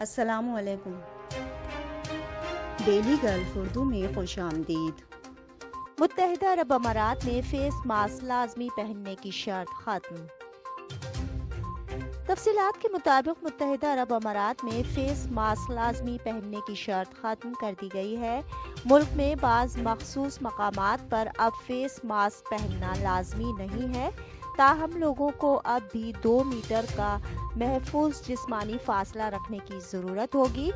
السلام علیکم۔ Daily golf Urdu میں خوش آمدید۔ متحدہ عرب امارات میں فیس ماسک لازمی پہننے کی شرط ختم۔ تفصیلات کے مطابق متحدہ عرب امارات میں فیس ماسک لازمی پہننے کی شرط ختم کر دی گئی ہے۔ ملک میں بعض مخصوص مقامات پر اب فیس ماسک پہننا لازمی نہیں ہے، تاہم لوگوں کو اب بھی 2 میٹر کا محفوظ جسمانی فاصلہ رکھنے کی ضرورت ہوگی۔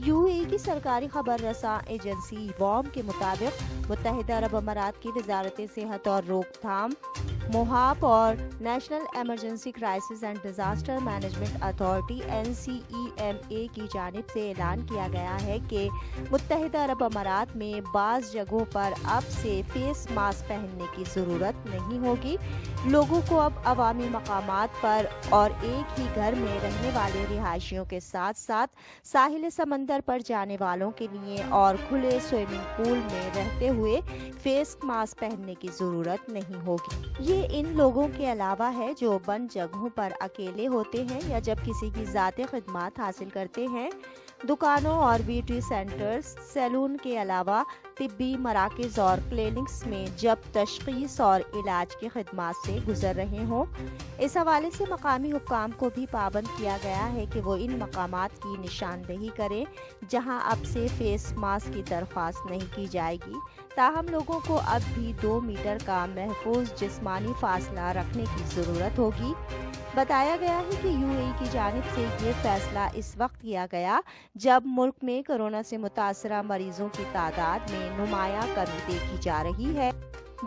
یو اے ای کی سرکاری خبر رساں ایجنسی وام کے مطابق متحدہ عرب امارات کی وزارت صحت اور روک تھام، محاپ اور national emergency crisis and disaster management authority NCEMA کی جانب سے اعلان کیا گیا ہے کہ متحدہ عرب امارات میں بعض جگہوں پر اب سے فیس ماسک پہننے کی ضرورت نہیں ہوگی۔ لوگوں کو اب عوامی مقامات پر اور ایک ہی گھر میں رہنے والے رہائشیوں کے ساتھ ساتھ ساحل سمندر پر جانے والوں کے لیے اور کھلے سوئمنگ پول میں رہتے ہوئے فیس ماسک پہننے کی ضرورت نہیں ہوگی۔ یہ ان لوگوں کے علاوہ ہے جو بند جگہوں پر اکیلے ہوتے ہیں یا جب کسی کی ذاتی خدمات حاصل کرتے ہیں۔ دکانوں اور بیوٹی سینٹرز، سیلون کے علاوہ طبی مراکز اور کلینکس میں جب تشخیص اور علاج کی خدمات سے گزر رہے ہوں۔ اس حوالے سے مقامی حکام کو بھی پابند کیا گیا ہے کہ وہ ان مقامات کی نشاندہی کریں جہاں اب سے فیس ماسک کی درخواست نہیں کی جائے گی، تاہم لوگوں کو اب بھی 2 میٹر کا محفوظ جسمانی فاصلہ رکھنے کی ضرورت ہوگی۔ بتایا گیا ہے کہ یو اے ای کی جانب سے یہ فیصلہ اس وقت کیا گیا جب ملک میں کورونا سے متاثرہ مریضوں کی تعداد میں نمایاں کمی دیکھی جا رہی ہے،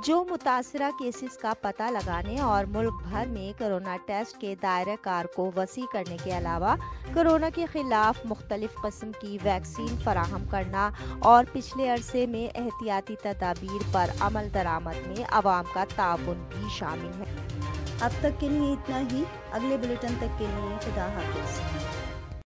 جو متاثرہ کیسز کا پتہ لگانے اور ملک بھر میں کورونا ٹیسٹ کے دائرہ کار کو وسیع کرنے کے علاوہ کورونا کے خلاف مختلف قسم کی ویکسین فراہم کرنا اور پچھلے عرصے میں احتیاطی تدابیر پر عمل درآمد میں عوام کا تعاون بھی شامل ہے۔ اب تک کے لیے اتنا ہی۔ اگلے بلیٹن تک کے لیے خدا حافظ۔